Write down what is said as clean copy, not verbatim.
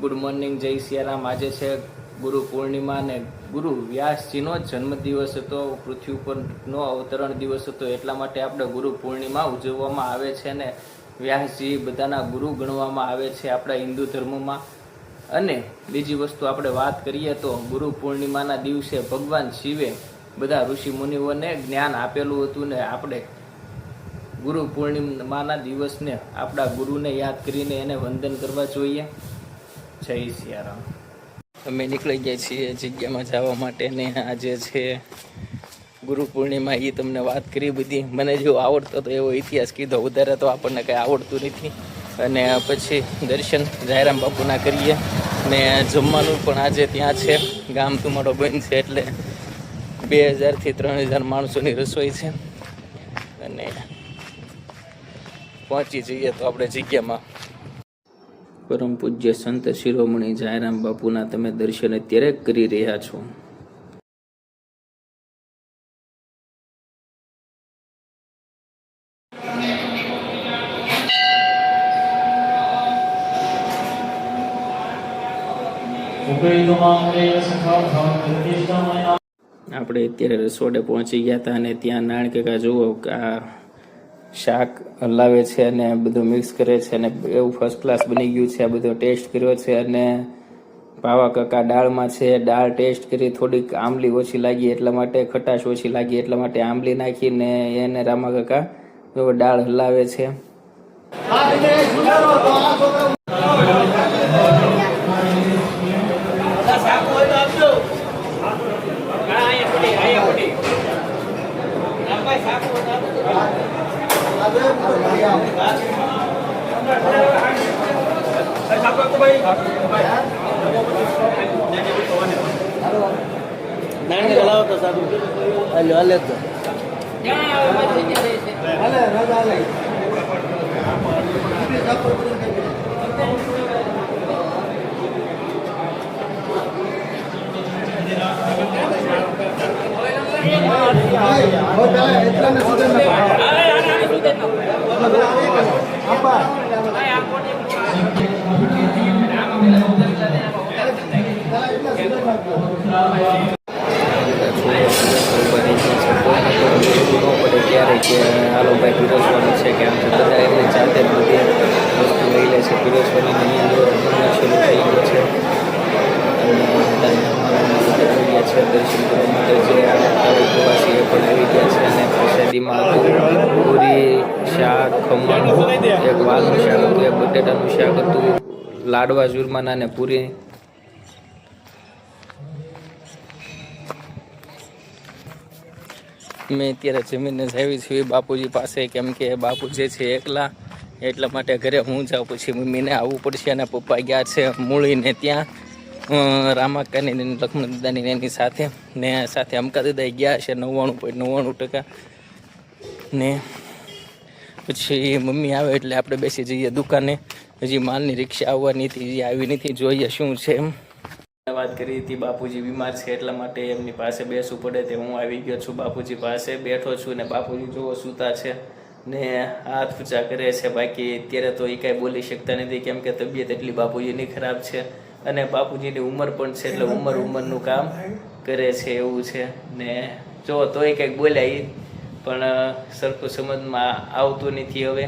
Good morning, જય સિયારામ। આજે છે ગુરુ પૂર્ણિમા અને ગુરુ વ્યાસજીનો જન્મદિવસ હતો, પૃથ્વી ઉપરનો અવતરણ દિવસ હતો। એટલા માટે આપણે ગુરુ પૂર્ણિમા ઉજવવામાં આવે છે અને વ્યાસજી બધાના ગુરુ ગણવામાં આવે છે આપણા હિન્દુ ધર્મમાં। અને બીજી વસ્તુ આપણે વાત કરીએ તો ગુરુ પૂર્ણિમાના દિવસે ભગવાન શિવે બધા ઋષિ મુનિઓને જ્ઞાન આપેલું હતું ને આપણે ગુરુ પૂર્ણિમાના દિવસને આપણા ગુરુને યાદ કરીને એને વંદન કરવા જોઈએ। જય સિયારામ। અમે નીકળી ગયા છીએ જગ્યામાં જવા માટે ને આજે છે ગુરુ પૂર્ણિમા। એ તમને વાત કરી બધી, મને જો આવડતો તો એવો ઇતિહાસ કીધો, વધારે તો આપણને કંઈ આવડતું નથી। અને પછી દર્શન જાયરામ બાપુના કરીએ ને જમવાનું પણ આજે ત્યાં છે। ગામ તુમારો બંધ છે એટલે 2000 થી 3000 માણસોની રસોઈ છે અને પહોંચી જઈએ તો આપણે જગ્યામાં। પરમ પૂજ્ય સંત શિરોમણી જાયરામ બાપુના તમે દર્શન અત્યારે કરી રહ્યા છો। આપણે અત્યારે રસોડે પહોંચી ગયા હતા અને ત્યાં નાણ કાકા જુઓ આ શાક હલાવે છે અને બધું મિક્સ કરે છે અને એવું ફર્સ્ટ ક્લાસ બની ગયું છે। આ બધો ટેસ્ટ કર્યો છે અને ભાવા કાકા દાળમાં છે, દાળ ટેસ્ટ કરી, થોડીક આંબલી ઓછી લાગી એટલા માટે, ખટાશ ઓછી લાગી એટલા માટે આંબલી નાખીને એને રામા કાકા જો દાળ હલાવે છે। ત્યારે કે હાલો ભાઈ પીરસવાનું છે કે આમ બધા એમની જાતે બધી વસ્તુ લઈ લે છે પીરસવાની। શરૂ થઈ ગયો છે અને દર્શન કરવા માટે જે પ્રવાસી એ પણ આવી ગયા છે અને પ્રસાદીમાં પૂરી, શાક, ખમણ, એક વાલનું શાક હતું, એક બટેટાનું શાક હતું, લાડવા ચૂરમાના અને પૂરી। મેં અત્યારે જમીને જ આવી છું બાપુજી પાસે, કેમ કે બાપુ જે છે એકલા, એટલા માટે ઘરે હું જાઉં, પછી મમ્મીને આવવું પડશે અને પપ્પા ગયા છે મૂળીને ત્યાં રામાકાની લક્ષ્મણ દાદાની એની સાથે ને સાથે અમકા દાદા ગયા છે 99.99%। ને પછી મમ્મી આવે એટલે આપણે બેસી જઈએ દુકાને। હજી માલની રિક્ષા આવવાની હતી, હજી આવી નથી, જોઈએ શું છે એમ। વાત કરી હતી બાપુજી બીમાર છે એટલા માટે એમની પાસે બેસવું પડે તે હું આવી ગયો છું બાપુજી પાસે, બેઠો છું ને બાપુજી જોવો સૂતા છે ને હાથ ઊંચા કરે છે। બાકી અત્યારે તો એ કાંઈ બોલી શકતા નથી કેમ કે તબિયત એટલી બાપુજીની ખરાબ છે અને બાપુજીની ઉંમર પણ છે એટલે ઉંમરનું કામ કરે છે એવું છે ને જો તોય કંઈક બોલ્યા એ પણ સરખું સમજમાં આવતું નથી હવે।